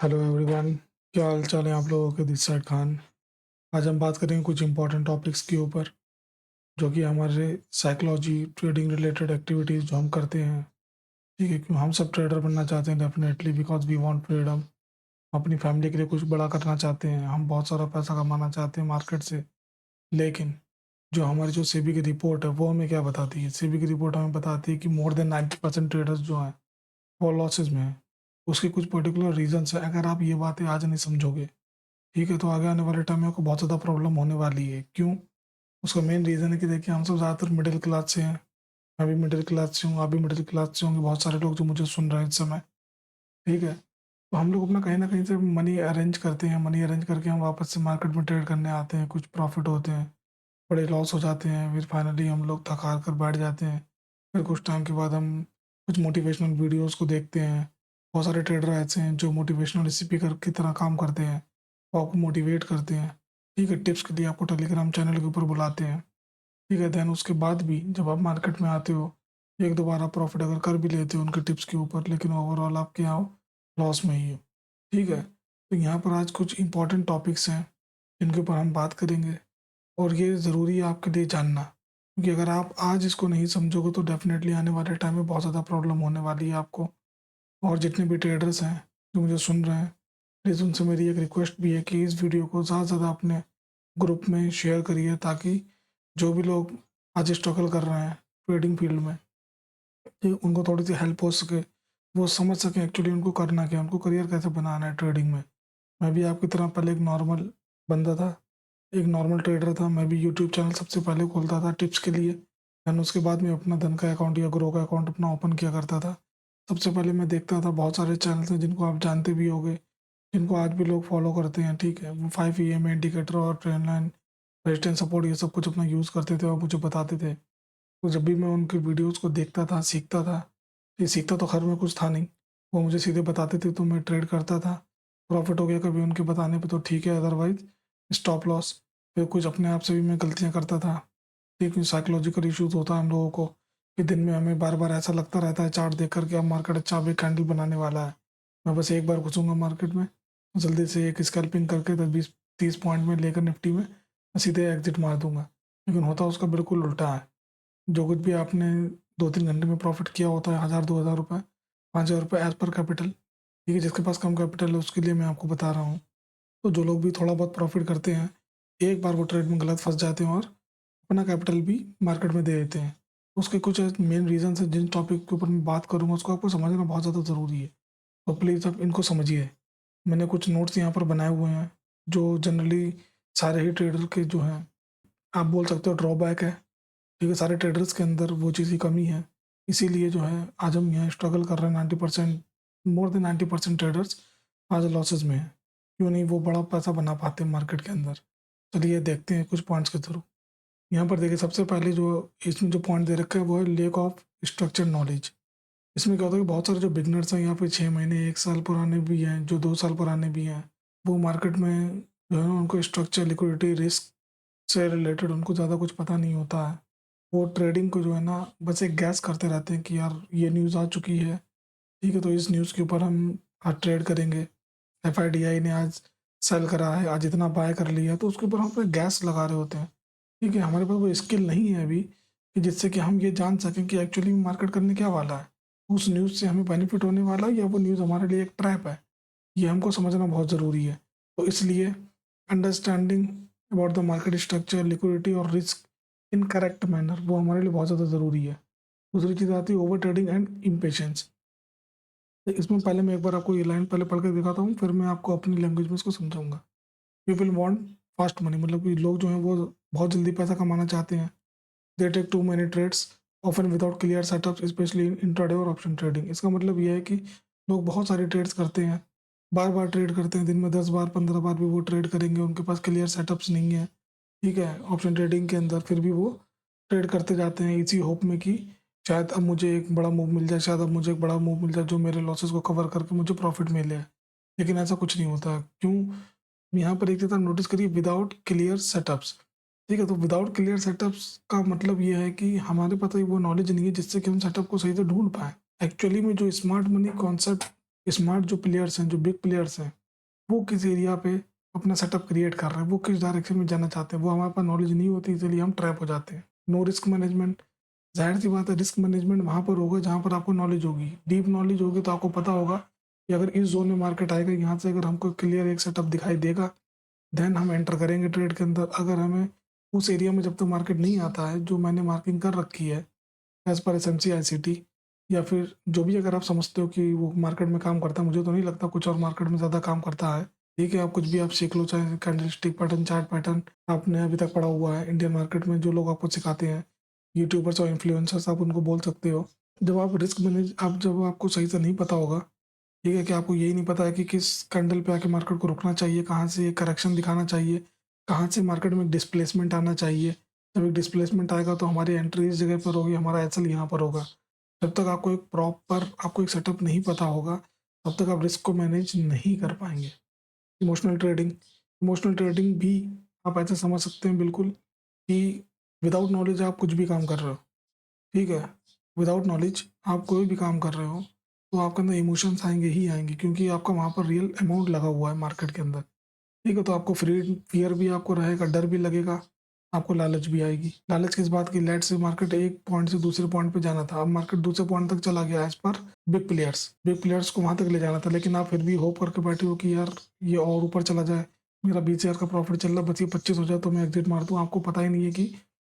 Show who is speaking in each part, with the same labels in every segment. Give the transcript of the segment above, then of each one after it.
Speaker 1: Hello everyone. क्या हाल चाल है आप लोगों के? This side Khan. आज हम बात करेंगे कुछ इंपॉर्टेंट टॉपिक्स के ऊपर जो कि हमारे साइकोलॉजी ट्रेडिंग रिलेटेड एक्टिविटीज़ जो हम करते हैं। ठीक है, क्यों हम सब ट्रेडर बनना चाहते हैं? Definitely because we want freedom. अपनी फैमिली के लिए कुछ बड़ा करना चाहते हैं, हम बहुत सारा पैसा कमाना चाहते हैं मार्केट से। लेकिन जो हमारी जो सेबी की रिपोर्ट है वो हमें क्या बताती है? सेबी की रिपोर्ट हमें बताती है कि मोर देन 90% ट्रेडर्स जो हैं वो लॉसेज में हैं। उसके कुछ पर्टिकुलर रीजंस है। अगर आप ये बातें आज नहीं समझोगे, ठीक है, तो आगे आने वाले टाइम में आपको बहुत ज़्यादा प्रॉब्लम होने वाली है। क्यों? उसका मेन रीज़न है कि देखिए, हम सब ज़्यादातर मिडिल क्लास से हैं। मैं भी मिडिल क्लास से हूँ, आप भी मिडिल क्लास से होंगे, बहुत सारे लोग जो मुझे सुन रहे हैं इस समय। ठीक है, तो हम लोग अपना कहीं ना कहीं से मनी अरेंज करते हैं। मनी अरेंज करके हम वापस से मार्केट में ट्रेड करने आते हैं। कुछ प्रॉफिट होते हैं, बड़े लॉस हो जाते हैं, फिर फाइनली हम लोग थक हार कर बैठ जाते हैं। फिर कुछ टाइम के बाद हम कुछ मोटिवेशनल वीडियोस को देखते हैं। बहुत सारे ट्रेडर ऐसे हैं जो मोटिवेशनल स्पीकर की तरह काम करते हैं, वो आपको मोटिवेट करते हैं। ठीक है, टिप्स के लिए आपको टेलीग्राम चैनल के ऊपर बुलाते हैं। ठीक है, देन उसके बाद भी जब आप मार्केट में आते हो, एक दो बार आप प्रॉफिट अगर कर भी लेते हो उनके टिप्स के ऊपर, लेकिन ओवरऑल आप क्या हो? लॉस में ही हो। ठीक है, तो यहाँ पर आज कुछ इंपॉर्टेंट टॉपिक्स हैं जिनके ऊपर हम बात करेंगे, और ये ज़रूरी है आपके लिए जानना, क्योंकि अगर आप आज इसको नहीं समझोगे तो डेफ़िनेटली आने वाले टाइम में बहुत ज़्यादा प्रॉब्लम होने वाली है आपको। और जितने भी ट्रेडर्स हैं जो मुझे सुन रहे हैं, प्लीज़ उनसे मेरी एक रिक्वेस्ट भी है कि इस वीडियो को ज़्यादा से ज़्यादा अपने ग्रुप में शेयर करिए, ताकि जो भी लोग आज स्ट्रगल कर रहे हैं ट्रेडिंग फील्ड में, कि उनको थोड़ी सी हेल्प हो सके, वो समझ सकें एक्चुअली उनको करना क्या है, उनको करियर कैसे बनाना है ट्रेडिंग में। मैं भी आपकी तरह पहले एक नॉर्मल बंदा था, एक नॉर्मल ट्रेडर था। मैं भी यूट्यूब चैनल सबसे पहले खोलता था टिप्स के लिए, एंड उसके बाद में अपना धन का अकाउंट या ग्रो का अकाउंट अपना ओपन किया करता था। सबसे पहले मैं देखता था, बहुत सारे चैनल्स हैं जिनको आप जानते भी होंगे, जिनको आज भी लोग फॉलो करते हैं। ठीक है, वो 5 EM इंडिकेटर और ट्रेंड लाइन, रेजिस्टेंस सपोर्ट, ये सब कुछ अपना यूज़ करते थे और मुझे बताते थे। तो जब भी मैं उनके वीडियोज़ को देखता था, सीखता था, ये सीखता तो खैर मैं कुछ था नहीं, वो मुझे सीधे बताते थे तो मैं ट्रेड करता था। प्रॉफिट हो गया कभी उनके बताने पे तो ठीक है, अदरवाइज़ स्टॉप लॉस। फिर कुछ अपने आप से भी मैं गलतियाँ करता था। ठीक है, साइकोलॉजिकल इश्यूज़ होता है हम लोगों को कि दिन में हमें बार-बार ऐसा लगता रहता है चार्ट देख कर के अब मार्केट अच्छा, अब एक कैंडल बनाने वाला है। मैं बस एक बार घुसूँगा मार्केट में, जल्दी से एक स्कैल्पिंग करके 10-20-30 पॉइंट में लेकर निफ्टी में मैं सीधे एग्ज़िट मार दूँगा। लेकिन होता उसका बिल्कुल उल्टा है। जो कुछ भी आपने 2-3 घंटे में प्रॉफ़िट किया होता है, 1000-2000 रुपए, 5000 रुपए एज़ पर कैपिटल, ठीक है? जिसके पास कम कैपिटल है उसके लिए मैं आपको बता रहा हूँ। तो जो लोग भी थोड़ा बहुत प्रॉफ़िट करते हैं, एक बार वो ट्रेड में गलत फँस जाते हैं और अपना कैपिटल भी मार्केट में दे देते हैं। उसके कुछ मेन रीज़न्स हैं, जिन टॉपिक के ऊपर मैं बात करूँगा उसको आपको समझना बहुत ज़्यादा ज़रूरी है। तो प्लीज़ आप इनको समझिए। मैंने कुछ नोट्स यहाँ पर बनाए हुए हैं, जो जनरली सारे ही ट्रेडर के जो हैं, आप बोल सकते हो ड्रॉबैक है। ठीक है, सारे ट्रेडर्स के अंदर वो चीज़ की कमी है। इसीलिए जो है आज हम यहाँ स्ट्रगल कर रहे हैं। 90%, मोर देन 90% ट्रेडर्स आज लॉसेस में हैं। क्यों नहीं वो बड़ा पैसा बना पाते मार्केट के अंदर? चलिए देखते हैं कुछ पॉइंट्स के थ्रू। यहाँ पर देखिए, सबसे पहले जो इसमें जो पॉइंट दे रखा है वो है लेक ऑफ स्ट्रक्चर्ड नॉलेज। इसमें क्या होता है कि बहुत सारे जो बिगिनर्स हैं यहाँ पे 6 महीने, 1 साल पुराने भी हैं, जो 2 साल पुराने भी हैं, वो मार्केट में जो है ना उनको स्ट्रक्चर, लिक्विडिटी, रिस्क से रिलेटेड उनको ज़्यादा कुछ पता नहीं होता है। वो ट्रेडिंग को जो है ना बस एक गैस करते रहते हैं कि यार ये न्यूज़ आ चुकी है, ठीक है, तो इस न्यूज़ के ऊपर हम आज ट्रेड करेंगे। एफआईडीआई ने आज सेल करा है, आज इतना बाय कर लिया, तो उसके ऊपर हम अपना गैस लगा रहे होते हैं। ठीक है, हमारे पास वो स्किल नहीं है अभी कि जिससे कि हम ये जान सकें कि एक्चुअली में मार्केट करने क्या वाला है। उस न्यूज़ से हमें बेनिफिट होने वाला है या वो न्यूज़ हमारे लिए एक ट्रैप है, ये हमको समझना बहुत ज़रूरी है। तो इसलिए understanding about the market structure, liquidity और रिस्क इन करेक्ट मैनर, वो हमारे लिए बहुत ज़्यादा ज़रूरी है। दूसरी चीज़ आती है ओवर ट्रेडिंग एंड इम्पेशेंस। तो इसमें पहले मैं एक बार आपको ये लाइन पहले पढ़ के दिखाता हूँ, फिर मैं आपको अपनी लैंग्वेज में इसको समझाऊँगा। पीपल वांट फास्ट मनी, मतलब कि लोग जो हैं वो बहुत जल्दी पैसा कमाना चाहते हैं। They take too many trades often without clear setups, specially in intraday और ऑप्शन ट्रेडिंग। इसका मतलब ये है कि लोग बहुत सारे ट्रेड्स करते हैं, बार-बार ट्रेड करते हैं, दिन में 10 बार, 15 बार भी वो ट्रेड करेंगे, उनके पास क्लियर सेटअप्स नहीं है। ठीक है, ऑप्शन ट्रेडिंग के अंदर फिर भी वो ट्रेड करते जाते हैं इसी होप में कि शायद अब मुझे एक बड़ा मूव मिल जाए, शायद अब मुझे एक बड़ा मूव मिल जाए जो मेरे लॉसेस को कवर करके मुझे प्रॉफिट मिले। लेकिन ऐसा कुछ नहीं होता है। क्यों? यहाँ पर एक चीज़ आप नोटिस करिए, विदाउट क्लियर सेटअप्स। ठीक है, तो विदाउट क्लियर सेटअप्स का मतलब ये है कि हमारे पास वो नॉलेज नहीं है जिससे कि हम सेटअप को सही से ढूँढ पाएँ। एक्चुअली में जो स्मार्ट मनी कॉन्सेप्ट स्मार्ट जो प्लेयर्स हैं, जो बिग प्लेयर्स हैं, वो किस एरिया पे अपना सेटअप क्रिएट कर रहे हैं, वो किस डायरेक्शन में जाना चाहते हैं, वो हमारे पास नॉलेज नहीं होती, इसलिए हम ट्रैप हो जाते हैं। नो रिस्क मैनेजमेंट, ज़ाहिर-सी बात है रिस्क मैनेजमेंट वहाँ पर होगा जहाँ पर आपको नॉलेज होगी। डीप नॉलेज होगी तो आपको पता होगा कि अगर इस ज़ोन में मार्केट आएगा, यहाँ से अगर हमको क्लियर एक सेटअप दिखाई देगा, देन हम एंटर करेंगे ट्रेड के अंदर। अगर हमें उस एरिया में जब तक मार्केट नहीं आता है, जो मैंने मार्किंग कर रखी है एज़ पर एसएमसी आईसीटी, या फिर जो भी अगर आप समझते हो कि वो मार्केट में काम करता है, मुझे तो नहीं लगता कुछ और मार्केट में ज़्यादा काम करता है। ठीक है, आप कुछ भी आप सीख लो, चाहे कैंडलस्टिक पैटर्न, चार्ट पैटर्न आपने अभी तक पढ़ा हुआ है इंडियन मार्केट में, जो लोग आपको सिखाते हैं, यूट्यूबर्स और इन्फ्लुएंसर्स, आप उनको बोल सकते हो। जब आप रिस्क मैनेज आप जब आपको सही से नहीं पता होगा, ठीक है, कि आपको यही नहीं पता है कि किस कैंडल पे आके मार्केट को रुकना चाहिए, कहाँ से करेक्शन दिखाना चाहिए, कहाँ से मार्केट में डिस्प्लेसमेंट आना चाहिए। जब एक डिस्प्लेसमेंट आएगा तो हमारी एंट्री इस जगह पर होगी, हमारा एसएल यहाँ पर होगा। जब तक आपको एक सेटअप नहीं पता होगा, तब तक आप रिस्क को मैनेज नहीं कर पाएँगे। इमोशनल ट्रेडिंग, इमोशनल ट्रेडिंग भी आप ऐसे समझ सकते हैं बिल्कुल कि विदाउट नॉलेज आप कुछ भी काम कर रहे हो, ठीक है? विदाउट नॉलेज आप कोई भी काम कर रहे हो, तो आपके अंदर इमोशंस आएँगे ही आएँगे, क्योंकि आपका वहाँ पर रियल अमाउंट लगा हुआ है मार्केट के अंदर। ठीक है, तो आपको फ़ियर भी आपको रहेगा, डर भी लगेगा, आपको लालच भी आएगी। लालच किस बात की? लेट्स से मार्केट एक पॉइंट से दूसरे पॉइंट पे जाना था, अब मार्केट दूसरे पॉइंट तक चला गया as per big players. Big players को वहाँ तक ले जाना था, लेकिन आप फिर भी होप करके बैठे हो कि यार ये और ऊपर चला जाए, मेरा 20,000 का प्रॉफ़िट चल रहा है, बस ये 25 हो जाए तो मैं एग्ज़िट मार दूँ। आपको पता ही नहीं है कि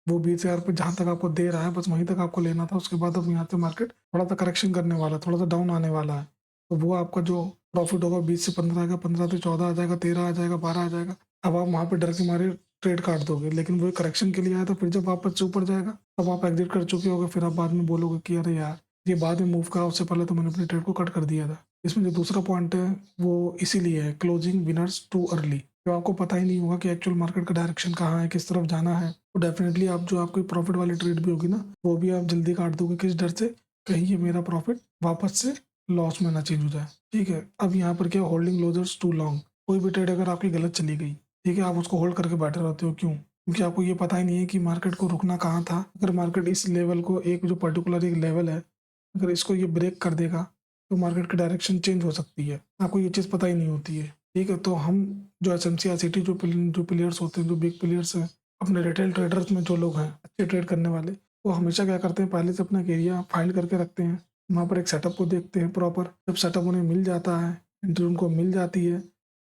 Speaker 1: वो 20,000 पे जहाँ तक आपको दे रहा है, बस वहीं तक आपको लेना था। उसके बाद अब यहाँ से मार्केट थोड़ा-सा करेक्शन करने वाला है, थोड़ा-सा डाउन आने वाला है। तो वो आपका जो प्रॉफ़िट होगा 20 से 15 आएगा, 15 से 14 आ जाएगा, 13 आ जाएगा, 12 आ जाएगा। अब आप वहाँ पे डर के मारे ट्रेड काट दोगे, लेकिन वो करेक्शन के लिए आया था, फिर जब वापस से ऊपर जाएगा, तब आप एग्ज़िट कर चुके होगे, फिर आप बाद में बोलोगे कि अरे यार! ये बाद में मूव करा, उससे पहले तो मैंने अपने ट्रेड को कट कर दिया था। इसमें जो दूसरा पॉइंट है, वो इसीलिए है क्लोजिंग विनर्स टू अर्ली। जब आपको पता ही नहीं होगा कि एक्चुअल मार्केट का डायरेक्शन कहाँ है, किस तरफ जाना है, तो डेफ़िनिटली आप जो आपकी प्रॉफ़िट वाली ट्रेड भी होगी ना, वो भी आप जल्दी काट दोगे। किस डर से? कहीं ये मेरा प्रॉफ़िट वापस से लॉस में ना चेंज हो जाए। ठीक है? अब यहाँ पर क्या, होल्डिंग लॉसेस टू लॉन्ग। कोई भी ट्रेड अगर आपकी गलत चली गई, ठीक है, आप उसको होल्ड करके बैठे रहते हो, क्यों? क्योंकि आपको ये पता ही नहीं है कि मार्केट को रुकना कहाँ था। अगर मार्केट इस लेवल को, एक जो पर्टिकुलर एक लेवल है, अगर इसको ये ब्रेक कर देगा, तो मार्केट की डायरेक्शन चेंज हो सकती है। आपको ये चीज़ पता ही नहीं होती है। ठीक है? तो हम जो एसएमसी आईसीटी जो प्लेयर्स होते हैं, जो बिग प्लेयर्स हैं, अपने रिटेल ट्रेडर्स में जो लोग हैं, अच्छे ट्रेड करने वाले, वो हमेशा क्या करते हैं, पहले से अपना एक एरिया फाइंड करके रखते हैं। वहाँ पर एक सेटअप को देखते हैं प्रॉपर। जब सेटअप उन्हें मिल जाता है, एंट्री उनको मिल जाती है,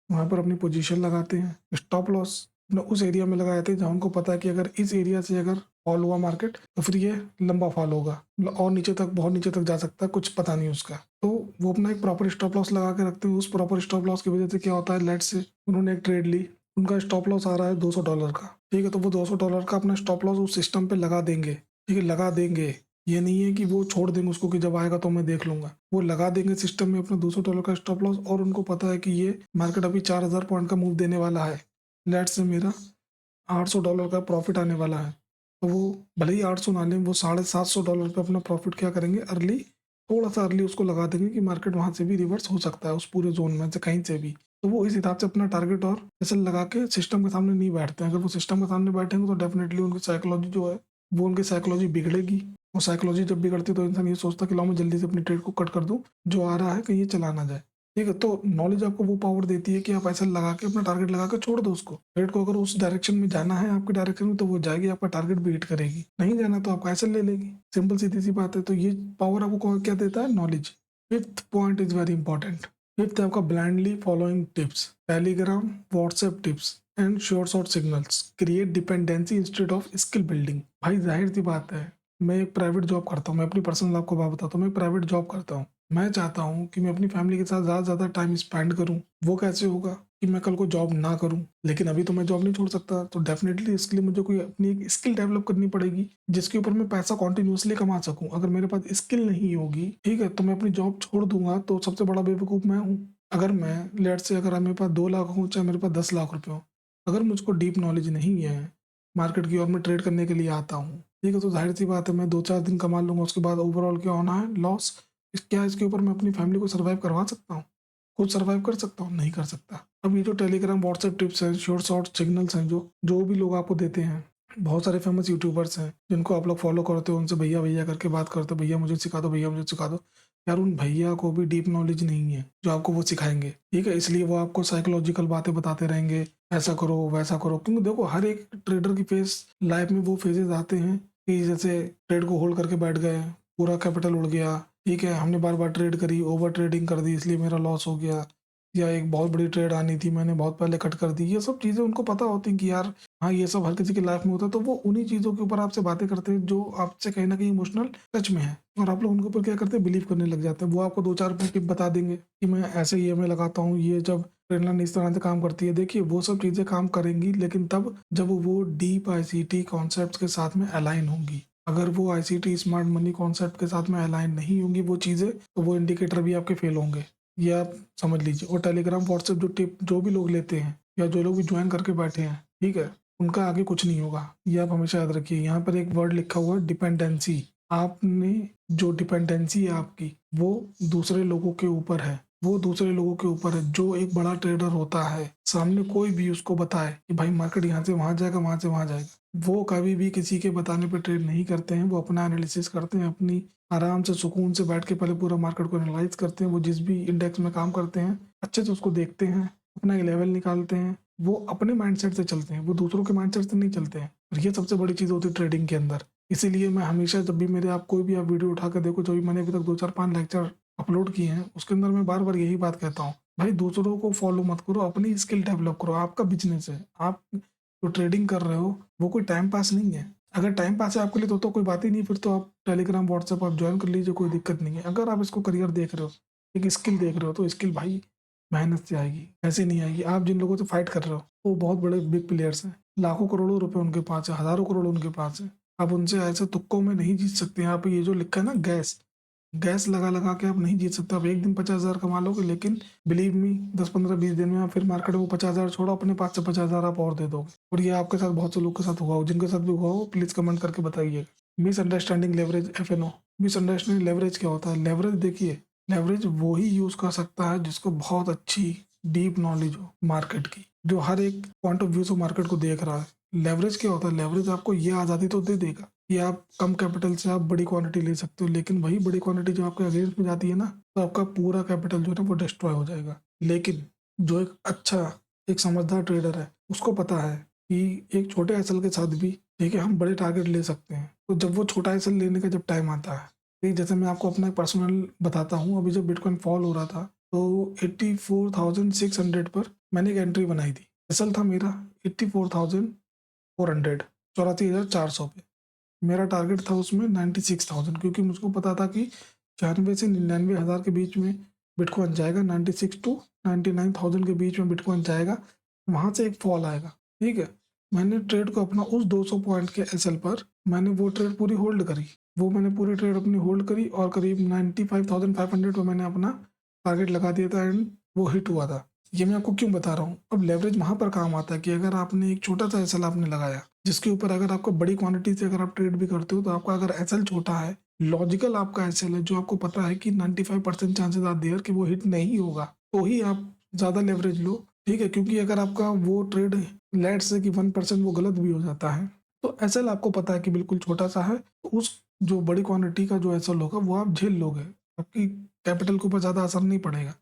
Speaker 1: वहाँ पर अपनी पोजीशन लगाते हैं। स्टॉप लॉस अपना उस एरिया में लगा देते हैं जहाँ उनको पता है कि अगर इस एरिया से अगर फॉल हुआ मार्केट, तो फिर ये लंबा फॉल होगा, मतलब और नीचे तक, बहुत नीचे तक जा सकता है, कुछ पता नहीं उसका। तो वो अपना एक प्रॉपर स्टॉप लॉस लगा के रखते हैं। उस प्रॉपर स्टॉप लॉस की वजह से क्या होता है, लेट्स से उन्होंने एक ट्रेड ली, उनका स्टॉप लॉस आ रहा है $200 का, ठीक है? तो वो $200 का अपना स्टॉप लॉस उस सिस्टम पे लगा देंगे, ठीक है? लगा देंगे। ये नहीं है कि वो छोड़ देंगे उसको कि जब आएगा तो मैं देख लूँगा। वो लगा देंगे सिस्टम में अपना $200 का स्टॉप लॉस, और उनको पता है कि ये मार्केट अभी 4000 पॉइंट का मूव देने वाला है। लेट्स से मेरा $800 का प्रॉफ़िट आने वाला है। तो वो भले ही 800 ना लें, वो $750 पे अपना प्रॉफ़िट क्या करेंगे, अर्ली, थोड़ा-सा अर्ली उसको लगा देंगे कि मार्केट वहाँ से भी रिवर्स हो सकता है, उस पूरे ज़ोन में से कहीं से भी। तो वो इस हिसाब से अपना टारगेट और एसएल लगा के सिस्टम के सामने नहीं बैठते हैं। अगर वो सिस्टम के सामने बैठेंगे तो डेफ़िनिटली उनकी साइकोलॉजी जो है, वो उनकी साइकोलॉजी बिगड़ेगी। और साइकोलॉजी जब बिगड़ती है तो इंसान ये सोचता है कि लाओ मैं जल्दी से अपनी ट्रेड को कट कर दूँ, जो आ रहा है कहीं ये चला ना जाए। ठीक है? तो नॉलेज आपको वो पावर देती है कि आप ऐसा लगा के, अपना टारगेट लगा के छोड़ दो उसको। ट्रेड को अगर उस डायरेक्शन में जाना है आपके डायरेक्शन में, तो वो जाएगी, आपका टारगेट भी हिट करेगी। नहीं जाना तो आपका ऐसे ले लेगी। सिंपल सीधी-सी बात है। तो ये पावर आपको क्या देता है? Knowledge. Fifth point is very important. Fifth है आपका blindly following tips, Telegram, WhatsApp tips and short signals create dependency instead of skill building. भाई ज़ाहिर-सी बात है, मैं एक प्राइवेट जॉब करता हूँ, मैं अपनी पर्सनल आपको बात बताता हूँ, मैं एक प्राइवेट जॉब करता हूँ। मैं चाहता हूँ कि मैं अपनी फैमिली के साथ ज़्यादा से ज़्यादा टाइम स्पेंड करूँ। वो कैसे होगा कि मैं कल को जॉब ना करूँ? लेकिन अभी तो मैं जॉब नहीं छोड़ सकता, तो डेफ़िनेटली इसके लिए मुझे कोई अपनी एक स्किल डेवलप करनी पड़ेगी, जिसके ऊपर मैं पैसा कंटीन्यूअसली कमा सकूँ। अगर मेरे पास स्किल नहीं होगी, ठीक है, तो मैं अपनी जॉब छोड़ दूँगा, तो सबसे बड़ा बेवकूफ़ मैं हूँ। अगर मैं लेट्स से अगर मेरे पास 2 लाख हो, चाहे मेरे पास 10 लाख रुपए हों, अगर मुझको डीप नॉलेज नहीं है मार्केट की और मैं ट्रेड करने के लिए आता हूँ, ठीक है, तो ज़ाहिर-सी बात है मैं 2-4 दिन कमा लूँगा, उसके बाद ओवरऑल क्या होना है? लॉस। क्या इसके ऊपर मैं अपनी फैमिली को सर्वाइव करवा सकता हूँ? खुद सर्वाइव कर सकता हूँ? नहीं कर सकता। अब ये जो टेलीग्राम, व्हाट्सएप टिप्स हैं, शॉर्ट सिग्नल्स हैं, जो जो भी लोग आपको देते हैं, बहुत सारे फेमस यूट्यूबर्स हैं, जिनको आप लोग फॉलो करते हो, उनसे भैया-भैया करके बात करते हो, भैया मुझे सिखा दो, भैया मुझे सिखा दो। यार उन भैया को भी डीप नॉलेज नहीं है जो आपको वो सिखाएंगे, ठीक है, इसलिए वो आपको साइकोलॉजिकल बातें बताते रहेंगे, ऐसा करो वैसा करो। क्योंकि देखो हर एक ट्रेडर की फेस लाइफ में वो फेजेस आते हैं कि जैसे ट्रेड को होल्ड करके बैठ गए, पूरा कैपिटल उड़ गया, ठीक है, हमने बार बार ट्रेड करी, ओवर ट्रेडिंग कर दी इसलिए मेरा लॉस हो गया, या एक बहुत बड़ी ट्रेड आनी थी मैंने बहुत पहले कट कर दी। ये सब चीज़ें उनको पता होती हैं कि यार हाँ, ये सब हर किसी की लाइफ में होता है, तो वो उन्हीं चीज़ों के ऊपर आपसे बातें करते हैं जो आपसे कहीं न कहीं इमोशनल टच में है, और आप लोग उनके ऊपर क्या करते हैं, बिलीव करने लग जाते हैं। वो आपको 2-4 टिप बता देंगे कि मैं ऐसे ईएमआई लगाता हूँ, ये जब ट्रेड लाइन इस तरह से काम करती है। देखिए वो सब चीज़ें काम करेंगी लेकिन तब जब वो डीप आईसीटी कॉन्सेप्ट्स के साथ में अलाइन होंगी। अगर वो आईसीटी स्मार्ट मनी कॉन्सेप्ट के साथ में अलाइन नहीं होंगी वो चीज़ें, तो वो इंडिकेटर भी आपके फेल होंगे। ये आप समझ लीजिए। और टेलीग्राम, व्हाट्सएप जो टिप जो भी लोग लेते हैं या जो लोग भी ज्वाइन करके बैठे हैं, ठीक है, उनका आगे कुछ नहीं होगा। ये आप हमेशा याद रखिए। यहाँ पर एक वर्ड लिखा हुआ है डिपेंडेंसी। आपने जो डिपेंडेंसी है आपकी वो दूसरे लोगों के ऊपर है, वो दूसरे लोगों के ऊपर है। जो एक बड़ा ट्रेडर होता है, सामने कोई भी उसको बताए कि भाई मार्केट यहाँ से वहाँ जाएगा, वहाँ से वहाँ जाएगा, वो कभी भी किसी के बताने पे ट्रेड नहीं करते हैं। वो अपना एनालिसिस करते हैं, अपनी आराम से सुकून से बैठ के पहले पूरा मार्केट को एनालाइज करते हैं। वो जिस भी इंडेक्स में काम करते हैं अच्छे से उसको देखते हैं, अपना एक लेवल निकालते हैं। वो अपने माइंडसेट से चलते हैं, वो दूसरों के माइंडसेट से नहीं चलते हैं। और ये सबसे बड़ी चीज़ होती है ट्रेडिंग के अंदर। इसीलिए मैं हमेशा जब भी मेरे आप कोई भी आप वीडियो उठा कर देखो, जो भी मैंने अभी तक 2-4-5 लेक्चर अपलोड किए हैं, उसके अंदर मैं बार-बार यही बात कहता हूँ, भाई दूसरों को फॉलो मत करो, अपनी स्किल डेवलप करो। आपका बिज़नेस है, आप जो ट्रेडिंग कर रहे हो, वो कोई टाइम पास नहीं है। अगर टाइम पास है आपके लिए तो कोई बात ही नहीं, फिर तो आप टेलीग्राम, व्हाट्सएप आप जॉइन कर लीजिए, कोई दिक्कत नहीं है। अगर आप इसको करियर देख रहे हो, एक स्किल देख रहे हो, तो स्किल भाई मेहनत से आएगी, ऐसे नहीं आएगी। आप जिन लोगों से फाइट कर रहे हो, वो बहुत बड़े बिग प्लेयर्स हैं, लाखों करोड़ों रुपए उनके पास है, हज़ारों करोड़ उनके पास है। आप उनसे ऐसे तुक्कों में नहीं जीत सकते। यहाँ पे ये जो लिखा है ना गैस, गैस लगा-लगा के आप नहीं जीत सकते। आप एक दिन 50,000 कमा लोगे, लेकिन बिलीव मी 10, 15, 20 दिन में आप फिर मार्केट में वो 50,000 छोड़ो, अपने पास से 50,000 आप और दे दोगे। और ये आपके साथ बहुत से लोग के साथ हुआ हो, जिनके साथ भी हुआ हो प्लीज़ कमेंट करके बताइएगा। Misunderstanding leverage, FNO. Misunderstanding leverage क्या होता है? लेवरेज देखिए, लेवरेज वो ही यूज़ कर सकता है जिसको बहुत अच्छी डीप नॉलेज हो मार्केट की, जो हर एक पॉइंट ऑफ व्यू से मार्केट को देख रहा है। लेवरेज क्या होता है? लेवरेज आपको ये आज़ादी तो दे देगा कि आप कम कैपिटल से आप बड़ी क्वांटिटी ले सकते हो, लेकिन वही बड़ी क्वांटिटी जो आपके अगेंस्ट में जाती है ना, तो आपका पूरा कैपिटल जो है ना वो डिस्ट्रॉय हो जाएगा। लेकिन जो एक अच्छा, एक समझदार ट्रेडर है, उसको पता है कि एक छोटे एसएल के साथ भी ठीक है हम बड़े टारगेट ले सकते हैं। तो जब वो छोटा एसएल लेने का जब टाइम आता है, ठीक, जैसे मैं आपको अपना पर्सनल बताता हूँ, अभी जब बिटकॉइन फॉल हो रहा था तो 84,600 पर मैंने एक एंट्री बनाई थी। एसएल था मेरा 84,400, 84,400 पे। मेरा टारगेट था उसमें 96,000, क्योंकि मुझको पता था कि 96 से 99,000 के बीच में बिटकॉइन जाएगा, 96 टू 99,000 के बीच में बिटकॉइन जाएगा, वहाँ से एक फॉल आएगा, ठीक है। मैंने ट्रेड को अपना उस 200 पॉइंट के एसएल पर मैंने वो ट्रेड पूरी होल्ड करी। वो मैंने पूरी ट्रेड अपनी होल्ड करी और करीब 95,500 पे मैंने अपना टारगेट लगा दिया था एंड वो हिट हुआ था। ये मैं आपको क्यों बता रहा हूँ? अब लेवरेज वहाँ पर काम आता है कि अगर आपने एक छोटा-सा एसएल आपने लगाया, जिसके ऊपर अगर आपको बड़ी क्वांटिटी से अगर आप ट्रेड भी करते हो, तो आपका अगर एसएल छोटा है, लॉजिकल आपका एसएल है, जो आपको पता है कि 95% चांसेस आर देयर कि वो हिट नहीं होगा, तो ही आप ज़्यादा लेवरेज लो, ठीक है? क्योंकि अगर आपका वो ट्रेड लेट्स से कि 1% वो गलत भी हो जाता है, तो एसएल आपको पता है कि बिल्कुल छोटा-सा है, तो उस जो बड़ी क्वांटिटी का जो एसएल होगा, वो आप झेल लोगे। आपकी कैपिटल के ऊपर ज़्यादा असर नहीं पड़ेगा।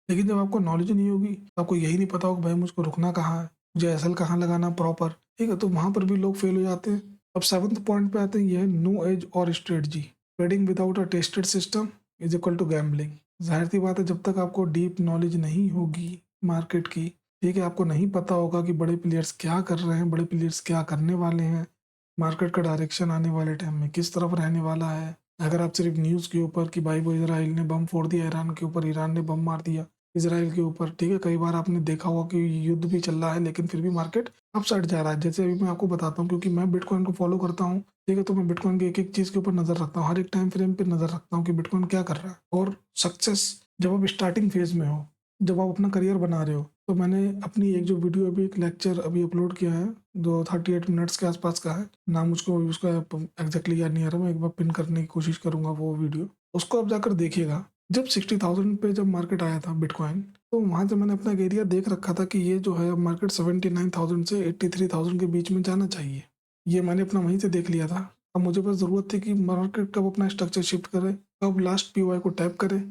Speaker 1: लेकिन जब आपको नॉलेज नहीं होगी, तो आपको यही नहीं पता होगा भाई मुझको रुकना कहाँ है, मुझे एसएल कहाँ लगाना प्रॉपर, ठीक है? तो वहाँ पर भी लोग फेल हो जाते हैं। अब 7th पॉइंट पे आते हैं, ये है नो एज और strategy. Trading without a tested system is equal to gambling. ज़ाहिर-सी बात है, जब तक आपको डीप नॉलेज नहीं होगी मार्केट की, ठीक है? आपको नहीं पता होगा कि बड़े प्लेयर्स क्या कर रहे हैं, बड़े प्लेयर्स क्या करने वाले हैं, मार्केट का डायरेक्शन आने वाले टाइम में किस तरफ रहने वाला है। अगर आप सिर्फ न्यूज़ के ऊपर कि भाई वो इज़राइल ने बम फोड़ दिया ईरान के ऊपर, ईरान ने बम मार दिया इज़राइल के ऊपर, ठीक है? कई बार आपने देखा होगा कि युद्ध भी चल रहा है लेकिन फिर भी मार्केट अपसाइड जा रहा है। जैसे अभी मैं आपको बताता हूँ, क्योंकि मैं बिटकॉइन को फॉलो करता हूँ, ठीक है? तो मैं बिटकॉइन की एक-एक चीज़ के ऊपर नज़र रखता हूँ, हर एक टाइम फ्रेम पे नज़र रखता हूँ कि बिटकॉइन क्या कर रहा है। और सक्सेस जब आप स्टार्टिंग फेज़ में हो, जब आप अपना करियर बना रहे हो, तो मैंने अपनी एक जो वीडियो अभी एक लेक्चर अभी अपलोड किया है, जो 38 मिनट्स के आसपास का है। नाम मुझको उसका एग्ज़ैक्टली याद नहीं आ रहा, मैं एक बार पिन करने की कोशिश करूँगा वो वीडियो। उसको आप जाकर देखिएगा। जब 60,000 पे जब मार्केट आया था बिटकॉइन, तो वहाँ से मैंने अपना एक एरिया देख रखा था कि ये जो है मार्केट 79,000 से 83,000 के बीच में जाना चाहिए। ये मैंने अपना वहीं से देख लिया था। अब मुझे बस ज़रूरत थी कि मार्केट कब अपना स्ट्रक्चर शिफ्ट करे अब लास्ट पीओआई को टैप करें।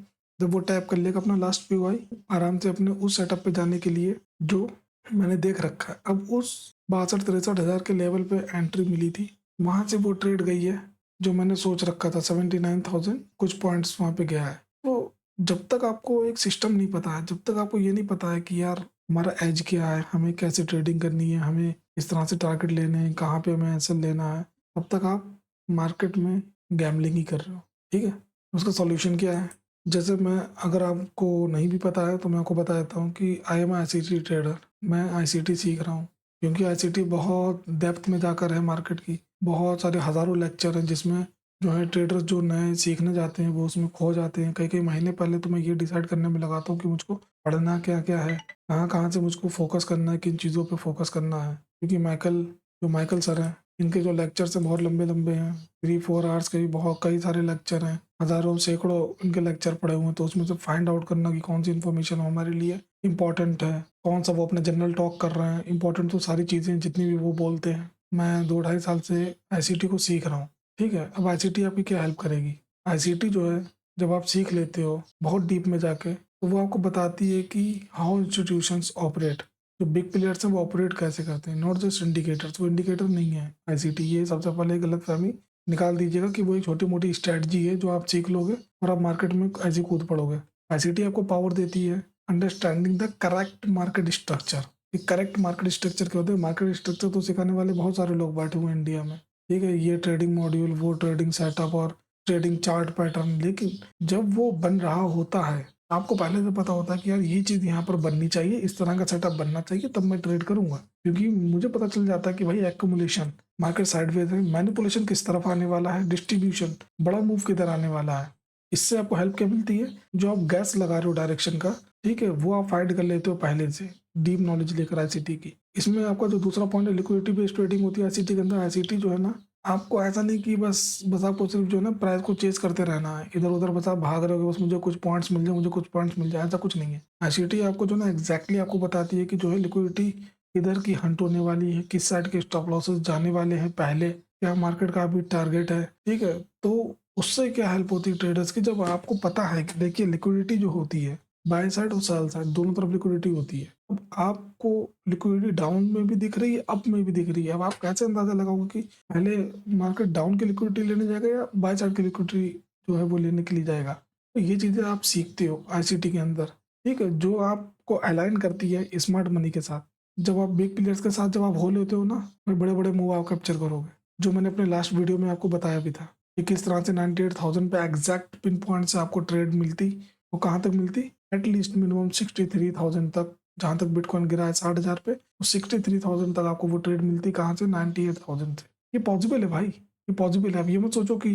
Speaker 1: जब वो टैप कर लेगा अपना लास्ट पीओआई, आराम से अपने उस सेटअप पे जाने के लिए जो मैंने देख रखा है। अब उस 62-63 हज़ार के लेवल पे एंट्री मिली थी, वहाँ से वो ट्रेड गई है जो मैंने सोच रखा था 79,000 कुछ पॉइंट्स वहाँ पे गया है। तो जब तक आपको एक सिस्टम नहीं पता है, जब तक आपको ये नहीं पता है कि यार हमारा एज क्या है, हमें कैसे ट्रेडिंग करनी है, हमें इस तरह से टारगेट लेने हैं, कहाँ पे हमें एंसर लेना है, तब तक आप मार्केट में गैम्बलिंग ही कर रहे हो। ठीक है? उसका सॉल्यूशन क्या है? जैसे मैं, अगर आपको नहीं भी पता है तो मैं आपको बता देता हूँ कि आई एम आईसीटी ट्रेडर। मैं आईसीटी सीख रहा हूँ, क्योंकि आईसीटी बहुत डेप्थ में जाकर है मार्केट की। बहुत सारे हज़ारों लेक्चर हैं जिसमें जो है ट्रेडर्स जो नए सीखने जाते हैं वो उसमें खो जाते हैं। कई कई महीने पहले तो मैं ये डिसाइड करने में लगाता हूँ कि मुझको पढ़ना क्या क्या है, कहाँ कहाँ से मुझको फोकस करना है, किन चीज़ों पे फोकस करना है। क्योंकि माइकल सर हैं, इनके जो लेक्चर्स हैं बहुत लंबे लंबे हैं, 3-4 आवर्स के भी बहुत कई सारे लेक्चर हैं, हज़ारों सैकड़ों इनके लेक्चर पड़े हुए हैं। तो उसमें से फाइंड आउट करना कि कौन सी इन्फॉर्मेशन हमारे लिए इंपॉर्टेंट है, कौन सा वो अपने जनरल टॉक कर रहे हैं। इंपॉर्टेंट तो सारी चीज़ें जितनी भी वो बोलते हैं। मैं 2-2.5 साल से आईसीटी को सीख रहा हूँ। ठीक है? अब आईसीटी आपकी क्या हेल्प करेगी? आईसीटी जो है, जब आप सीख लेते हो बहुत डीप में जाके, तो वो आपको बताती है कि हाउ इंस्टीट्यूशंस ऑपरेट। जो बिग प्लेयर्स हैं वो ऑपरेट कैसे करते हैं, नॉट जस्ट इंडिकेटर्स। वो इंडिकेटर नहीं है आईसीटी। ये सबसे पहले गलतफहमी निकाल दीजिएगा कि वो एक छोटी मोटी स्ट्रैटेजी है जो आप सीख लोगे और आप मार्केट में ऐसे कूद पड़ोगे। आईसीटी आपको पावर देती है understanding the correct market structure. Correct market structure क्या होता है? मार्केट स्ट्रक्चर तो सिखाने वाले बहुत सारे लोग बैठे हुए हैं इंडिया में। ठीक है, ये ट्रेडिंग मॉड्यूल, वो ट्रेडिंग सेटअप और ट्रेडिंग चार्ट पैटर्न। लेकिन जब वो बन रहा होता है, आपको पहले से पता होता है कि यार ये चीज़ यहाँ पर बननी चाहिए, इस तरह का सेटअप बनना चाहिए, तब मैं ट्रेड करूंगा। क्योंकि मुझे पता चल जाता है कि भाई एक्यूमुलेशन, मार्केट साइडवेज है, मैनिपुलेशन किस तरफ आने वाला है, डिस्ट्रीब्यूशन बड़ा मूव किधर आने वाला है। इससे आपको हेल्प क्या मिलती है? जो आप गैस लगा रहे हो डायरेक्शन का, ठीक है, वो आप फाइंड कर लेते हो पहले से डीप नॉलेज लेकर आईसीटी की। इसमें आपका जो दूसरा पॉइंट है, लिक्विडिटी बेस्ड ट्रेडिंग होती है आईसीटी के अंदर। आईसीटी जो है ना, आपको ऐसा नहीं कि बस बस आपको सिर्फ जो है ना प्राइस को चेस करते रहना है, इधर उधर बस आप भाग रहे हो, बस मुझे कुछ पॉइंट्स मिल जाए, मुझे कुछ पॉइंट्स मिल जाए, ऐसा कुछ नहीं है। आईसीटी आपको जो ना एग्जैक्टली आपको बताती है कि जो है लिक्विडिटी किधर की हंट होने वाली है, किस साइड के स्टॉप लॉसेस जाने वाले हैं पहले, क्या मार्केट का अभी टारगेट है। ठीक है? तो उससे क्या हेल्प होती है ट्रेडर्स की? जब आपको पता है कि देखिए लिक्विडिटी जो होती है, बाय साइड और सेल साइड दोनों तरफ लिक्विडिटी होती है। अब आपको लिक्विडिटी डाउन में भी दिख रही है, अप में भी दिख रही है। अब आप कैसे अंदाजा लगाओगे कि पहले मार्केट डाउन की लिक्विडिटी लेने जाएगा या बाय साइड की लिक्विडिटी जो है वो लेने के लिए जाएगा? तो ये चीज़ें आप सीखते हो आईसीटी के अंदर। ठीक है? जो आपको अलाइन करती है स्मार्ट मनी के साथ। जब आप बिग प्लेयर्स के साथ जब आप हो लेते हो ना, फिर बड़े बड़े मूव आप कैप्चर करोगे। जो मैंने अपने लास्ट वीडियो में आपको बताया भी था कि किस तरह से 98,000 पे एग्जैक्ट पिन पॉइंट से आपको ट्रेड मिलती। वो कहाँ तक मिलती? एटलीस्ट मिनिमम 63,000 तक। जहाँ तक बिटकॉइन गिरा है 60,000 पे, तो 63,000 तक आपको वो ट्रेड मिलती। कहाँ से? 98,000 से। ये पॉसिबल है भाई, ये पॉसिबल है। अब ये मत सोचो कि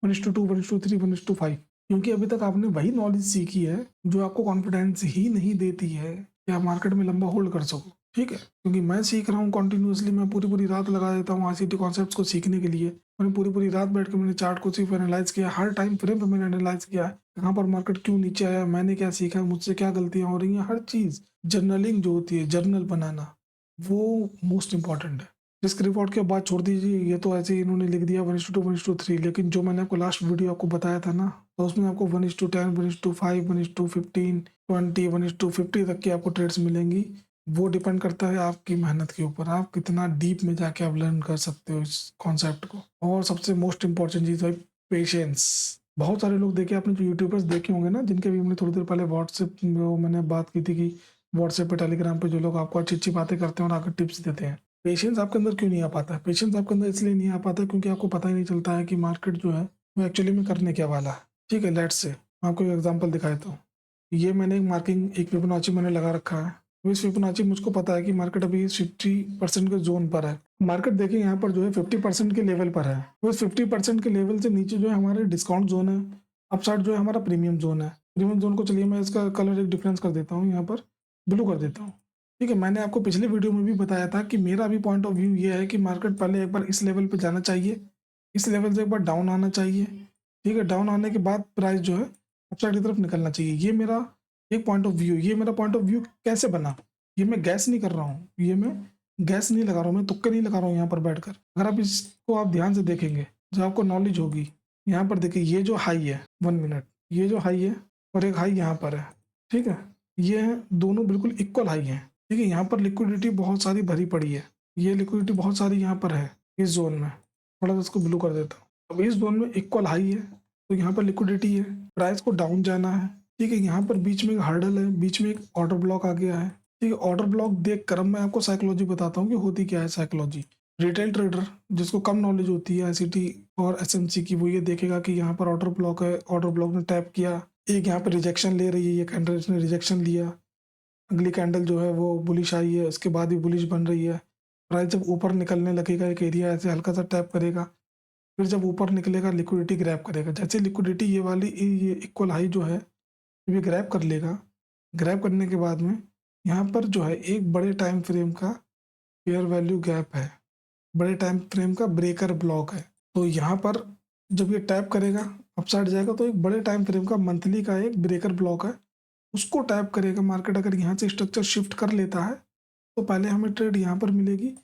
Speaker 1: 1:2, 1:3, 1:5, क्योंकि अभी तक आपने वही नॉलेज सीखी है जो आपको कॉन्फिडेंस ही नहीं देती है कि आप मार्केट में लंबा होल्ड कर सको। ठीक है? क्योंकि मैं सीख रहा हूँ कॉन्टिन्यूसली, मैं पूरी पूरी रात लगा देता हूँ आईसीटी कॉन्सेप्ट्स को सीखने के लिए। मैंने पूरी पूरी रात बैठ के मैंने चार्ट को सिर्फ एनालाइज किया, हर टाइम फ्रेम पे मैंने एनालाइज किया है, कहाँ पर मार्केट क्यों नीचे आया, मैंने क्या सीखा, मुझसे क्या गलतियां हो रही हैं, हर चीज़। जर्नलिंग जो होती है, जर्नल बनाना, वो मोस्ट इंपॉर्टेंट है। रिस्क रिवॉर्ड की बात छोड़ दीजिए, ये तो ऐसे ही इन्होंने लिख दिया 1:2, 1:3। लेकिन जो मैंने आपको लास्ट वीडियो आपको बताया था ना, तो उसमें आपको 1:10, 1:5, 1:15, 20, 1:50 तक की आपको ट्रेड्स मिलेंगी। वो डिपेंड करता है आपकी मेहनत के ऊपर, आप कितना डीप में जाके आप लर्न कर सकते हो इस कॉन्सेप्ट को। और सबसे मोस्ट इंपॉर्टेंट चीज़ है पेशेंस। बहुत सारे लोग देखे आपने, जो यूट्यूबर्स देखे होंगे ना, जिनके भी हमने थोड़ी देर पहले व्हाट्सएप में वो मैंने बात की थी कि व्हाट्सएप पे, टेलीग्राम पे जो लोग आपको अच्छी अच्छी बातें करते हैं और आकर टिप्स देते हैं, पेशेंस आपके अंदर क्यों नहीं आ पाता है? पेशेंस आपके अंदर इसलिए नहीं आ पाता क्योंकि आपको पता ही नहीं चलता है कि मार्केट जो है वो एक्चुअली में करने क्या वाला है। ठीक है? लेट्स से मैं आपको एक एग्जांपल दिखाता हूँ। ये मैंने एक मार्किंग, एक फिबोनाची मैंने लगा रखा है। तो इस फिबोनाची मुझको पता है कि मार्केट अभी 50% के जोन पर है। मार्केट देखिए यहाँ पर जो है 50% के लेवल पर है। तो इस 50% के लेवल से नीचे जो है हमारे डिस्काउंट जोन है, अपसाइड जो है हमारा प्रीमियम जोन है। प्रीमियम जोन को चलिए मैं इसका कलर एक डिफरेंस कर देता हूँ, यहाँ पर ब्लू कर देता हूँ। ठीक है? मैंने आपको पिछले वीडियो में भी बताया था कि मेरा भी पॉइंट ऑफ व्यू ये है कि मार्केट पहले एक बार इस लेवल पे जाना चाहिए, इस लेवल से एक बार डाउन आना चाहिए। ठीक है? डाउन आने के बाद प्राइस जो है अपसाइड की तरफ निकलना चाहिए। ये मेरा एक पॉइंट ऑफ व्यू। ये मेरा पॉइंट ऑफ व्यू कैसे बना? ये मैं गैस नहीं कर रहा हूँ, ये मैं गैस नहीं लगा रहा हूँ, मैं तुक्के नहीं लगा रहा हूँ यहाँ पर बैठकर। अगर आप इसको आप ध्यान से देखेंगे, जब आपको नॉलेज होगी, यहाँ पर देखिए ये जो हाई है 1 मिनट, ये जो हाई है और एक हाई यहाँ पर है, ठीक है, ये दोनों बिल्कुल इक्वल हाई हैं, ठीक है। यहाँ पर लिक्विडिटी बहुत सारी भरी पड़ी है, ये लिक्विडिटी बहुत सारी यहाँ पर है इस जोन में, थोड़ा सा इसको ब्लू कर देता हूँ। अब इस जोन में इक्वल हाई है तो यहाँ पर लिक्विडिटी है, प्राइस को डाउन जाना है, ठीक है। यहाँ पर बीच में एक हर्डल है, बीच में एक ऑर्डर ब्लॉक आ गया है, ठीक है। ऑर्डर ब्लॉक देख कर अब मैं आपको साइकोलॉजी बताता हूँ कि होती क्या है साइकोलॉजी। रिटेल ट्रेडर जिसको कम नॉलेज होती है आईसीटी और एसएमसी की, वो ये देखेगा कि यहाँ पर ऑर्डर ब्लॉक है, ऑर्डर ब्लॉक ने टैप किया, एक यहाँ पर रिजेक्शन ले रही है, ये कैंडल ने रिजेक्शन लिया, अगली कैंडल जो है वो बुलिश आई है, उसके बाद भी बुलिश बन रही है। प्राइस जब ऊपर निकलने लगेगा एक एरिया ऐसे हल्का सा टैप करेगा, फिर जब ऊपर निकलेगा लिक्विडिटी ग्रैब करेगा। जैसे लिक्विडिटी ये वाली ये इक्वल हाई जो है ये ग्रैब कर लेगा, ग्रैब करने के बाद में यहाँ पर जो है एक बड़े टाइम फ्रेम का फेयर वैल्यू गैप है, बड़े टाइम फ्रेम का ब्रेकर ब्लॉक है। तो यहाँ पर जब ये टैप करेगा अपसाइड जाएगा तो एक बड़े टाइम फ्रेम का मंथली का एक ब्रेकर ब्लॉक है, उसको टैप करेगा मार्केट। अगर यहाँ से स्ट्रक्चर शिफ्ट कर लेता है तो पहले हमें ट्रेड यहाँ पर मिलेगी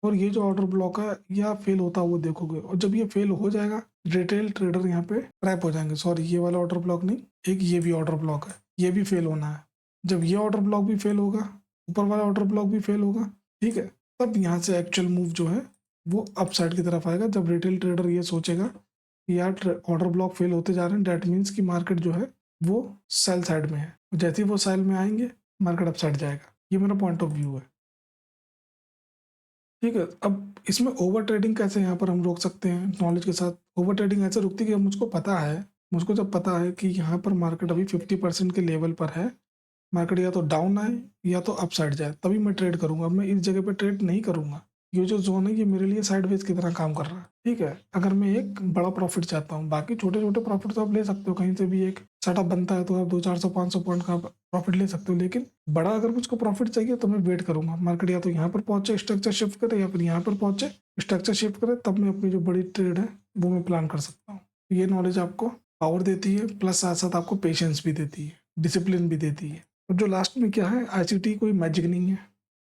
Speaker 1: और ये जो ऑर्डर ब्लॉक है या फेल होता है वो देखोगे, और जब ये फेल हो जाएगा रिटेल ट्रेडर यहाँ पे ट्रैप हो जाएंगे। सॉरी, ये वाला ऑर्डर ब्लॉक नहीं, एक ये भी ऑर्डर ब्लॉक है, ये भी फेल होना है। जब ये ऑर्डर ब्लॉक भी फेल होगा, ऊपर वाला ऑर्डर ब्लॉक भी फेल होगा, ठीक है, तब यहाँ से एक्चुअल मूव जो है वो अपसाइड की तरफ आएगा। जब रिटेल ट्रेडर ये सोचेगा कि यार ऑर्डर ब्लॉक फेल होते जा रहे हैं, डेट मीन्स कि मार्केट जो है वो सेल साइड में है, जैसे ही वो सेल में आएंगे मार्केट अपसाइड जाएगा। ये मेरा पॉइंट ऑफ व्यू है, ठीक है। अब इसमें ओवर ट्रेडिंग कैसे यहाँ पर हम रोक सकते हैं नॉलेज के साथ। ओवर ट्रेडिंग ऐसे रुकती है कि मुझको जब पता है कि यहाँ पर मार्केट अभी 50% के लेवल पर है, मार्केट या तो डाउन आए या तो अप साइड जाए, तभी मैं ट्रेड करूंगा। मैं इस जगह पे ट्रेड नहीं करूंगा, ये जो जोन है ये मेरे लिए साइडवेज की तरह काम कर रहा है, ठीक है। अगर मैं एक बड़ा प्रॉफिट चाहता हूँ, बाकी छोटे छोटे प्रॉफिट तो आप ले सकते हो, कहीं से भी एक सेटअप बनता है तो आप 200-400-500 पॉइंट का प्रॉफिट ले सकते हो, लेकिन बड़ा अगर मुझको प्रॉफिट चाहिए तो मैं वेट करूंगा, मार्केट या तो यहाँ पर पहुंचे स्ट्रक्चर शिफ्ट करे या फिर यहाँ पर पहुंचे स्ट्रक्चर शिफ्ट करे, तब मैं अपनी जो बड़ी ट्रेड है वो मैं प्लान कर सकता हूँ। ये नॉलेज आपको पावर देती है, प्लस साथ साथ आपको पेशेंस भी देती है, डिसिप्लिन भी देती है। और जो लास्ट में क्या है, आईसीटी कोई मैजिक नहीं है।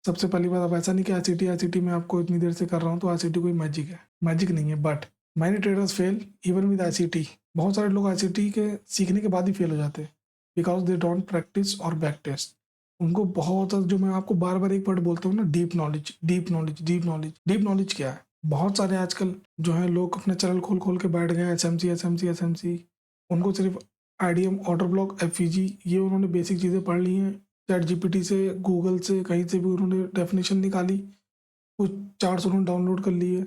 Speaker 1: सबसे पहली बात, अब ऐसा नहीं कि आईसीटी मैं आपको इतनी देर से कर रहा हूँ तो आईसीटी कोई मैजिक है, मैजिक नहीं है। But many traders fail even with ICT. बहुत सारे लोग आईसीटी के सीखने के बाद ही फेल हो जाते हैं, बिकॉज दे डोंट प्रैक्टिस और बैक टेस्ट। उनको बहुत, जो मैं आपको बार बार एक वर्ड बोलता हूँ ना, deep knowledge, deep knowledge, deep knowledge. Deep knowledge क्या है? बहुत सारे आजकल जो है लोग अपने चैनल खोल खोल के बैठ गए, एसएमसी एसएमसी एसएमसी, उनको सिर्फ आईडीएम, ऑर्डर ब्लॉक, एफईजी, ये उन्होंने बेसिक चीज़ें पढ़ ली हैं, चैट जीपीटी से, गूगल से, कहीं से भी उन्होंने डेफिनेशन निकाली, कुछ चार्ट्स उन्होंने डाउनलोड कर लिए,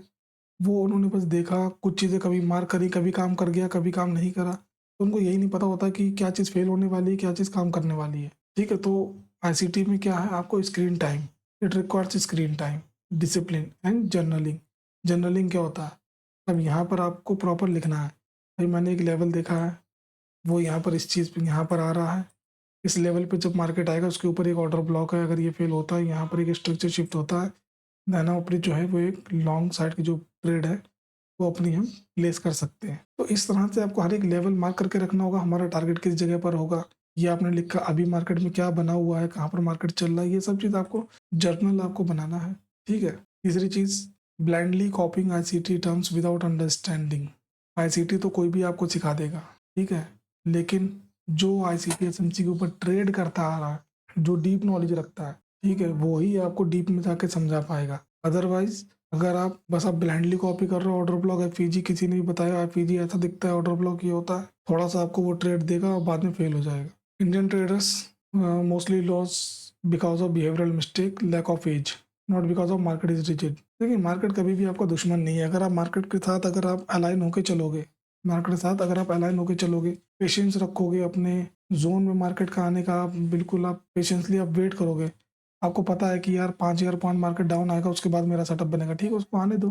Speaker 1: वो उन्होंने बस देखा, कुछ चीज़ें कभी मार्क करी, कभी काम कर गया, कभी काम नहीं करा, तो उनको यही नहीं पता होता कि क्या चीज़ फेल होने वाली है, क्या चीज़ काम करने वाली है, ठीक है। तो आईसीटी में क्या है, आपको screen time, it requires screen time, discipline and journaling. Journaling क्या होता है? अब यहाँ पर आपको प्रॉपर लिखना है, भाई मैंने एक लेवल देखा है, वो यहाँ पर इस चीज़ पे यहाँ पर आ रहा है, इस लेवल पे जब मार्केट आएगा उसके ऊपर एक ऑर्डर ब्लॉक है, अगर ये फेल होता है यहाँ पर एक स्ट्रक्चर शिफ्ट होता है, देन अपनी जो है वो एक लॉन्ग साइड की जो ट्रेड है वो अपनी हम प्लेस कर सकते हैं। तो इस तरह से आपको हर एक लेवल मार्क करके रखना होगा, हमारा टारगेट किस जगह पर होगा, ये आपने लिखा, अभी मार्केट में क्या बना हुआ है, कहाँ पर मार्केट चल रहा है, ये सब चीज़ आपको जर्नल आपको बनाना है, ठीक है। तीसरी चीज़, blindly copying ICT terms without understanding. ICT तो कोई भी आपको सिखा देगा, ठीक है, लेकिन जो आईसीटी एसएमसी के ऊपर ट्रेड करता आ रहा है, जो डीप नॉलेज रखता है, ठीक है, वो ही आपको डीप में जाके समझा पाएगा। अदरवाइज अगर आप बस आप ब्लाइंडली कॉपी कर रहे हो, ऑर्डर ब्लॉक एफईजी किसी ने भी बताया, एफईजी ऐसा दिखता है, ऑर्डर ब्लॉक ये होता है, थोड़ा सा आपको वो ट्रेड देगा और बाद में फेल हो जाएगा। Indian traders mostly loss because of behavioural mistake, lack of edge, not because of market is rigid. देखिए, मार्केट कभी भी आपका दुश्मन नहीं है। अगर आप मार्केट के साथ अगर आप अलाइन होकर चलोगे, मार्केट के साथ अगर आप अलाइन होकर चलोगे, पेशेंस रखोगे, अपने जोन में मार्केट का आने का आप बिल्कुल आप पेशेंसली आप वेट करोगे, आपको पता है कि यार 5,000 पॉइंट मार्केट डाउन आएगा उसके बाद मेरा सेटअप बनेगा, ठीक है, उसको आने दो।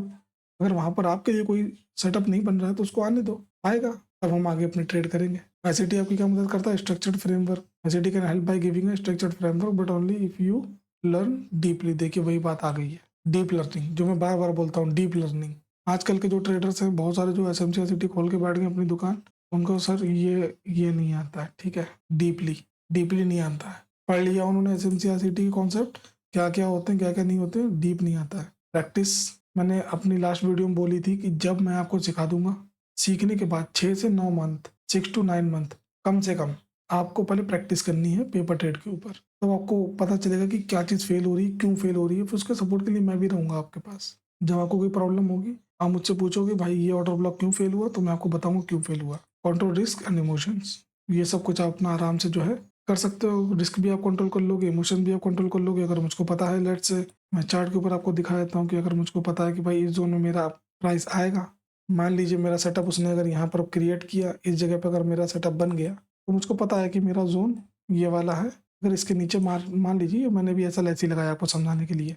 Speaker 1: अगर वहाँ पर आपके लिए कोई सेटअप नहीं बन रहा है तो उसको आने दो, आएगा, तब हम आगे अपनी ट्रेड करेंगे। आईसीटी आपकी क्या मदद करता है? Structured framework. ICT can help by giving a structured framework but only if you learn deeply. देखिए वही बात आ गई है, डीप लर्निंग, जो मैं बार बार बोलता हूँ, डीप लर्निंग। आजकल के जो ट्रेडर्स हैं, बहुत सारे जो एसएमसी आईसीटी खोल के बैठ गए अपनी दुकान, उनको सर ये नहीं आता है, ठीक है, डीपली डीपली नहीं आता है। पढ़ लिया उन्होंने एसएमसी आईसीटी के कॉन्सेप्ट, क्या क्या होते हैं क्या क्या नहीं होते, डीप नहीं आता है। प्रैक्टिस, मैंने अपनी लास्ट वीडियो में बोली थी कि जब मैं आपको सिखा दूंगा सीखने के बाद 6 से 9 मंथ, 6 टू 9 मंथ कम से कम आपको पहले प्रैक्टिस करनी है पेपर ट्रेड के ऊपर। तब आपको पता चलेगा कि क्या चीज़ फेल हो रही है, क्यों फेल हो रही है, फिर उसके सपोर्ट के लिए मैं भी रहूँगा आपके पास। जब आपको कोई प्रॉब्लम होगी, आप मुझसे पूछोगे भाई ये ऑर्डर ब्लॉक क्यों फेल हुआ, तो मैं आपको बताऊँगा क्यों फेल हुआ। कंट्रोल रिस्क एंड इमोशंस, ये सब कुछ आप अपना आराम से जो है कर सकते हो। रिस्क भी आप कंट्रोल कर लोगे, इमोशन भी आप कंट्रोल कर लोगे। अगर मुझको पता है, लेट्स से मैं चार्ट के ऊपर आपको दिखा देता हूँ कि अगर मुझको पता है कि भाई इस ज़ोन में मेरा प्राइस आएगा, मान लीजिए मेरा सेटअप उसने अगर यहाँ पर क्रिएट किया, इस जगह पे अगर मेरा सेटअप बन गया, तो मुझको पता है कि मेरा ज़ोन ये वाला है। अगर इसके नीचे मान लीजिए, मैंने भी ऐसा ऐसे ही लगाया आपको समझाने के लिए,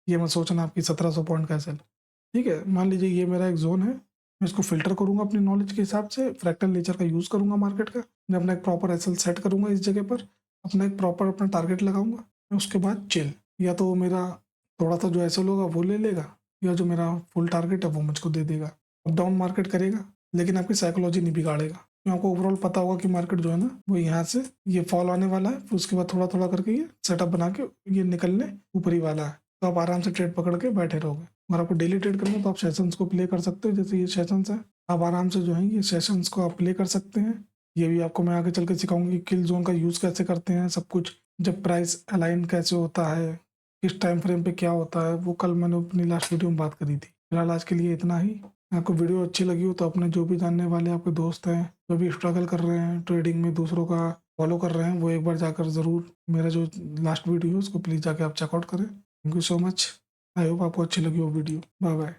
Speaker 1: ये मत सोचना आपकी 1700 पॉइंट कैसे, ठीक है। मान लीजिए ये मेरा एक ज़ोन है, मैं इसको फ़िल्टर करूँगा अपनी नॉलेज के हिसाब से, फ्रैक्टल नेचर का यूज़ करूँगा मार्केट का। मैं अपना एक प्रॉपर एसएल सेट करूँगा इस जगह पर, अपना एक प्रॉपर अपना टारगेट लगाऊँगा। मैं उसके बाद चिल, या तो मेरा थोड़ा-सा जो एसएल होगा वो ले लेगा, या जो मेरा फुल टारगेट है वो मुझको दे देगा। अप डाउन मार्केट करेगा, लेकिन आपकी साइकोलॉजी नहीं बिगाड़ेगा। क्योंकि आपको ओवरऑल पता होगा कि मार्केट जो है ना, वो यहाँ से ये फॉल आने वाला है, फिर उसके बाद थोड़ा-थोड़ा करके ये सेटअप बना के ये निकलने ऊपर ही वाला है। तो आप आराम से ट्रेड पकड़ के बैठे रहोगे। अगर आपको डेली ट्रेड करना है तो आप सेशंस को प्ले कर सकते हो, जैसे ये सेशंस हैं। आप आराम से जो है ये सेशंस को आप प्ले कर सकते हैं। ये भी आपको मैं आगे चल के सिखाऊंगा कि किल जोन का यूज़ कैसे करते हैं, सब कुछ। जब प्राइस अलाइन कैसे होता है, किस टाइम फ्रेम पे क्या होता है, वो कल मैंने अपनी लास्ट वीडियो में बात करी थी। फिलहाल आज के लिए इतना ही। आपको वीडियो अच्छी लगी हो तो अपने जो भी जानने वाले आपके दोस्त हैं, जो भी स्ट्रगल कर रहे हैं ट्रेडिंग में, दूसरों का फॉलो कर रहे हैं, वो एक बार जाकर ज़रूर मेरा जो लास्ट वीडियो है उसको प्लीज़ जाके आप चेकआउट करें। Thank you so much. I hope आपको अच्छी लगी हो वीडियो। Bye bye.